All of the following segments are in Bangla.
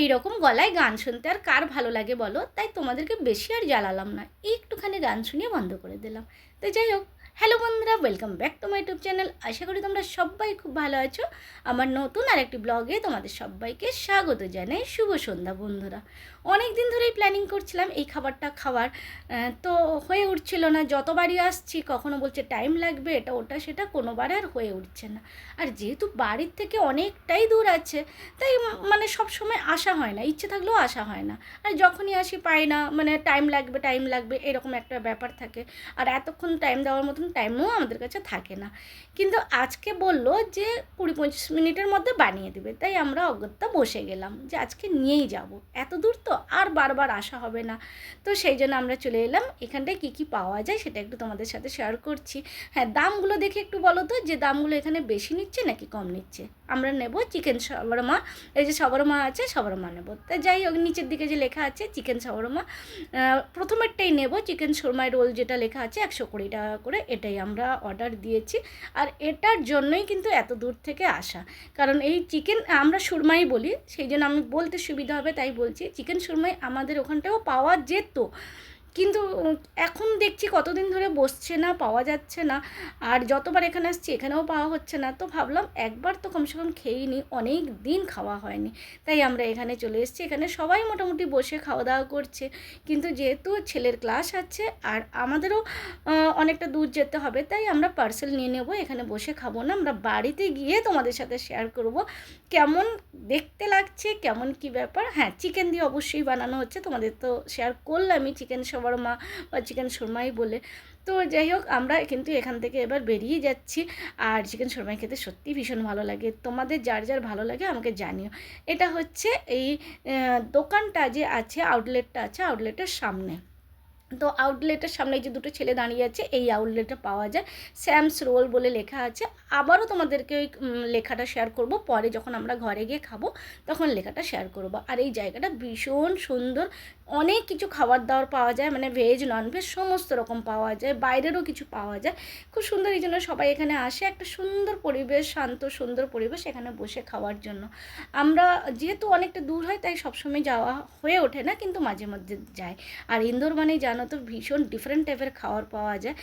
এই রকম গলায় গান শুনতে আর কার ভালো লাগে বলো? তাই তোমাদেরকে বেশি আর জ্বালালাম না, একটুখানি গান শুনিয়ে বন্ধ করে দিলাম। তো যাই হোক, হ্যালো বন্ধুরা, welcome back to my YouTube channel. আশা করি তোমরা সবাই খুব ভালো আছো। আমার নতুন আরেকটি ব্লগে তোমাদের সবাইকে স্বাগত জানাই। শুভ সন্ধ্যা বন্ধুরা। অনেক দিন ধরেই প্ল্যানিং করছিলাম এই খাবারটা খাওয়ার, তো হয়ে উঠছিল না। যতবারই আসছি কখনো বলছে টাইম লাগবে, এটা ওটা সেটা, কোনোবার আর হয়ে উঠছে না। আর যেহেতু বাড়ির থেকে অনেকটাই দূর আছে, তাই মানে সব সময় আসা হয় না, ইচ্ছে থাকলেও আসা হয় না। আর যখনই আসি পাই না, মানে টাইম লাগবে এরকম একটা ব্যাপার থাকে। আর এতক্ষণ টাইম দেওয়ার মতন টাইমও আমাদের কাছে থাকে না। কিন্তু আজকে বললো যে 20-25 মিনিটের মধ্যে বানিয়ে দেবে, তাই আমরা অগত্যা বসে গেলাম যে আজকে নিয়েই যাব। এত দূর তো আর বারবার আসা হবে না। তো সেই জন্য আমরা চলে এলাম। এখানটায় কী কী পাওয়া যায় সেটা একটু তোমাদের সাথে শেয়ার করছি। হ্যাঁ, দামগুলো দেখে একটু বলো তো যে দামগুলো এখানে বেশি নিচ্ছে নাকি কম নিচ্ছে। আমরা নেব চিকেন শাওয়ারমা। এই যে শাওয়ারমা আছে, শাওয়ারমা নেব। তা যাই হোক, নিচের দিকে যে লেখা আছে চিকেন শাওয়ারমা, প্রথমেরটাই নেব। চিকেন সুরমাই রোল যেটা লেখা আছে 120 টাকা করে, এটাই আমরা অর্ডার দিয়েছি। আর এটার জন্যই কিন্তু এত দূর থেকে আসা, কারণ এই চিকেন আমরা সুরমাই বলি, সেই জন্য আমি বলতে সুবিধা হবে তাই বলছি। চিকেন সুরমাই আমাদের ওখানটাও পাওয়া যেত, কিন্তু এখন দেখছি কতদিন ধরে বসছে না, পাওয়া যাচ্ছে না। আর যতবার এখানে আসছি এখানেও পাওয়া হচ্ছে না। তো ভাবলাম একবার তো কমসে কম খেয়েই নিই, অনেক দিন খাওয়া হয়নি। তাই আমরা এখানে চলে এসেছি। এখানে সবাই মোটামুটি বসে খাওয়া দাওয়া করছে, কিন্তু যেহেতু ছেলের ক্লাস আছে আর আমাদেরও অনেকটা দূর যেতে হবে, তাই আমরা পার্সেল নিয়ে নেব। এখানে বসে খাবো না, আমরা বাড়িতে গিয়ে তোমাদের সাথে শেয়ার করব কেমন দেখতে লাগছে, কেমন কি ব্যাপার। হ্যাঁ, চিকেন দিয়ে অবশ্যই বানানো হচ্ছে, তোমাদের তো শেয়ার করলামই চিকেন শাওয়ারমা বা চিকেন সুরমাই বলে। তো যাই হোক, আমরা কিন্তু এখান থেকে এবার বেরিয়ে যাচ্ছি। আর চিকেন সুরমাই খেতে সত্যিই ভীষণ ভালো লাগে। তোমাদের যার যার ভালো লাগে আমাকে জানিও। এটা হচ্ছে এই দোকানটা যে আছে, আউটলেটটা আছে, আউটলেটের সামনে। তো আউটলেটের সামনে যে দুটো ছেলে দাঁড়িয়ে আছে, এই আউটলেটে পাওয়া যায়। স্যামস রোল বলে লেখা আছে। আবারও তোমাদেরকে ওই লেখাটা শেয়ার করব পরে, যখন আমরা ঘরে গিয়ে খাবো তখন লেখাটা শেয়ার করব। আর এই জায়গাটা ভীষণ সুন্দর, অনেক কিছু খাবার দাবার পাওয়া যায়, মানে ভেজ ননভেজ সমস্ত রকম পাওয়া যায়, বাইরেরও কিছু পাওয়া যায়। খুব সুন্দর, এই জন্য সবাই এখানে আসে। একটা সুন্দর পরিবেশ, শান্ত সুন্দর পরিবেশ, এখানে বসে খাওয়ার জন্য। আমরা যেহেতু অনেকটা দূর হয় তাই সবসময় যাওয়া হয়ে ওঠে না, কিন্তু মাঝে মধ্যে যাই। আর ইন্দোর মানেই জানো তো ভীষণ ডিফারেন্ট টাইপের খাবার পাওয়া যায়,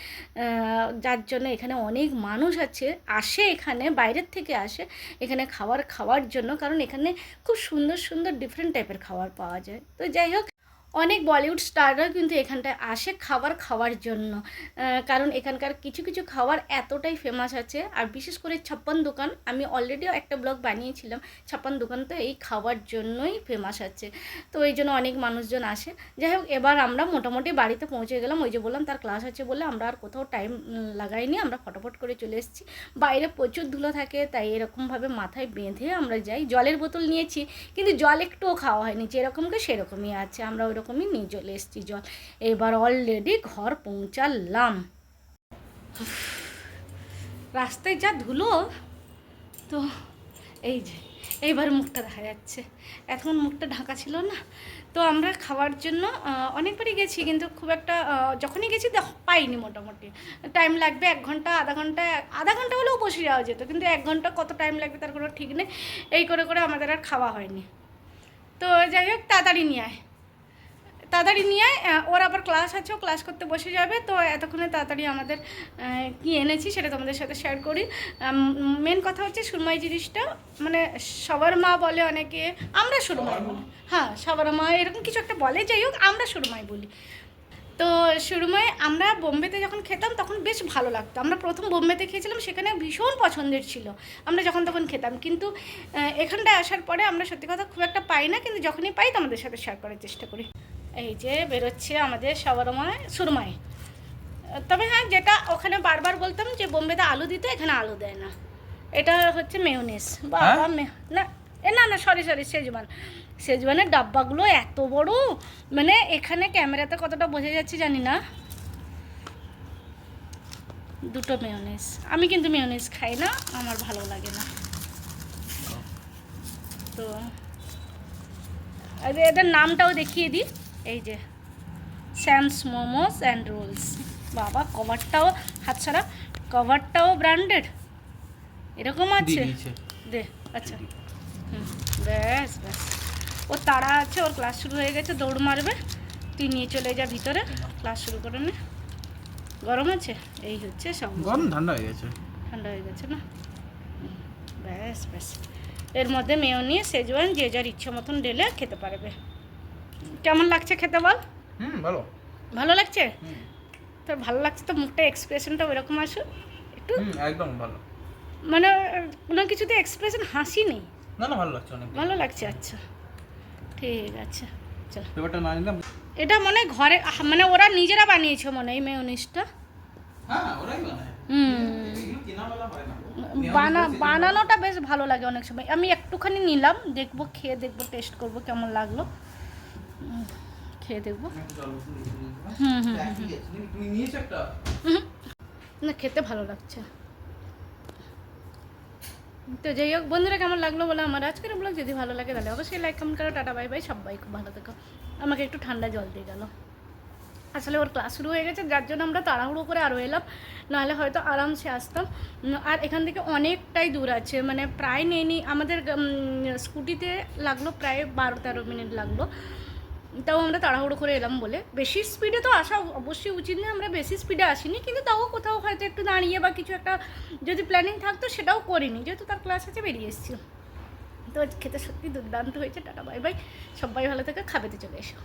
যার জন্য এখানে অনেক মানুষ আসে এখানে বাইরের থেকে আসে এখানে খাওয়ার জন্য, কারণ এখানে খুব সুন্দর সুন্দর ডিফারেন্ট টাইপের খাবার পাওয়া যায়। তো যাই হোক, অনেক বলিউড স্টাররাও কিন্তু এখানটায় আসে খাওয়ার জন্য, কারণ এখানকার কিছু কিছু খাবার এতটাই ফেমাস আছে। আর বিশেষ করে 56 দোকান, আমি অলরেডিও একটা ব্লগ বানিয়েছিলাম। 56 দোকান তো এই খাওয়ার জন্যই ফেমাস আছে, তো এই জন্য অনেক মানুষজন আসে। যাই হোক, এবার আমরা মোটামুটি বাড়িতে পৌঁছে গেলাম। ওই যে বললাম তার ক্লাস আছে বলে আমরা আর কোথাও টাইম লাগাইনি, আমরা ফটাফট করে চলে এসেছি। বাইরে প্রচুর ধুলো থাকে, তাই এরকমভাবে মাথায় বেঁধে আমরা যাই। জলের বোতল নিয়েছি, কিন্তু জল একটুও খাওয়া হয়নি, যেরকমকে সেরকমই আছে, আমরা ওইরকমই নিয়ে চলে এসেছি জল। এবার অলরেডি ঘর পৌঁছালাম। রাস্তায় যা ধুলো, তো এই যে এইবার মুখটা দেখা যাচ্ছে, এখন মুখটা ঢাকা ছিল না। তো আমরা খাওয়ার জন্য অনেকবারই গেছি, কিন্তু খুব একটা যখনই গেছি পাইনি। মোটামুটি টাইম লাগবে 1 ঘন্টা, আধা ঘন্টা হলেও বসে যাওয়া যেত, কিন্তু 1 ঘন্টা কত টাইম লাগবে তার কোনো ঠিক নেই। এই করে করে আমাদের আর খাওয়া হয়নি। তো যাই হোক, তাড়াতাড়ি নিয়ে আয়। ওর আবার ক্লাস আছে, ও ক্লাস করতে বসে যাবে। তো এতক্ষণে তাড়াতাড়ি আমাদের কী এনেছি সেটা তোমাদের সাথে শেয়ার করি। মেন কথা হচ্ছে সুরমাই জিনিসটা, মানে সবার মা বলে অনেকে, আমরা সুরমাই বলি। হ্যাঁ, সবার মা এরকম কিছু একটা বলে, যাই হোক আমরা সুরমাই বলি। তো সুরমাই আমরা বোম্বেতে যখন খেতাম তখন বেশ ভালো লাগতো। আমরা প্রথম বোম্বেতে খেয়েছিলাম, সেখানে ভীষণ পছন্দের ছিল, আমরা যখন তখন খেতাম। কিন্তু এখানটায় আসার পরে আমরা সত্যি কথা খুব একটা পাই না, কিন্তু যখনই পাই তোমাদের সাথে শেয়ার করার চেষ্টা করি। এই যে বেরোচ্ছে আমাদের শাওয়ারমায় সুরমাই। তবে হ্যাঁ, যেটা ওখানে বারবার বলতাম যে বোম্বেতে আলু দিত, এখানে আলু দেয় না। এটা হচ্ছে মেয়োনিজ। বাবা না সরি শেজওয়ানের ডাব্বাগুলো এত বড়, মানে এখানে ক্যামেরাতে কতটা বোঝা যাচ্ছে জানি না। 2টো মেয়োনিজ। আমি কিন্তু মেয়োনিজ খাই না, আমার ভালো লাগে না। তো এটার নামটাও দেখিয়ে দিই, এই যে স্যামস মোমোস অ্যান্ড রোলস। বাবা, কভারটাও হাতছাড়া, কভারটাও ব্র্যান্ডেড এরকম আছে। দে, আচ্ছা, ব্যাস। ওর তাড়া আছে, ওর ক্লাস শুরু হয়ে গেছে, দৌড় মারবে। তুই নিয়ে চলে যা ভিতরে, ক্লাস শুরু করে নে। গরম আছে, এই হচ্ছে সব। গরম ঠান্ডা হয়ে গেছে, ঠান্ডা হয়ে গেছে না? ব্যাস ব্যাস। এর মধ্যে মেয়োনিজ, সেজওয়ান যে যার ইচ্ছে মতন ঢেলে খেতে পারবে। কেমন লাগছে খেতে বল? ভালো। ভালো লাগছে? তোর ভালো লাগছে তো, মুখটা এক্সপ্রেশনটা ওইরকম আসো একটু। একদম ভালো, মানে কোনো কিছুতে এক্সপ্রেশন হাসি নেই। না না ভালো লাগছে, অনেক ভালো লাগছে, আচ্ছা ঠিক আছে চল। ব্যাপারটা না নিলাম। এটা মনে হয় ঘরে, মানে ওরা নিজেরা বানিয়েছে মনে হয় মেয়োনিজটা। হ্যাঁ ওরাই বানায়, এগুলো কেনাবেলা হয় না। বানানোটা বেশ ভালো লাগে অনেক সময়। আমি একটুখানি নিলাম, দেখবো, খেয়ে দেখবো, টেস্ট করবো কেমন লাগলো। খেয়ে দেখবো। তুমি নিয়েছো একটা? না, খেতে ভালো লাগছে। তো যাই হোক বন্ধুরা, কেমন লাগলো বলে আমার আজকের ব্লগ। যদি ভালো লাগে তাহলে অবশ্যই লাইক কমেন্ট করো। টাটা বাই বাই, সবাই খুব ভালো থেকো। আমাকে একটু ঠান্ডা জল দিয়ে গেল। আসলে ওর ক্লাস শুরু হয়ে গেছে, যার জন্য আমরা তাড়াহুড়ো করে আরও এলাম, নাহলে হয়তো আরামসে আসতাম। আর এখান থেকে অনেকটাই দূর আছে, মানে প্রায় নেই আমাদের স্কুটিতে লাগলো প্রায় 12-13 মিনিট লাগলো। তাও আমরা তাড়াহুড়ো করে এলাম বলে। বেশি স্পিডে তো আসা অবশ্যই উচিত নয়, আমরা বেশি স্পিডে আসিনি, কিন্তু তাও কোথাও হয়তো একটু দাঁড়িয়ে বা কিছু একটা যদি প্ল্যানিং থাকতো সেটাও করিনি, যেহেতু তার ক্লাস আছে বেরিয়ে এসেছি। তো খেতে সত্যি দুর্দান্ত হয়েছে। টাটা বাই বাই, সবাই ভালো থেকে খাবেতে চলে এসো।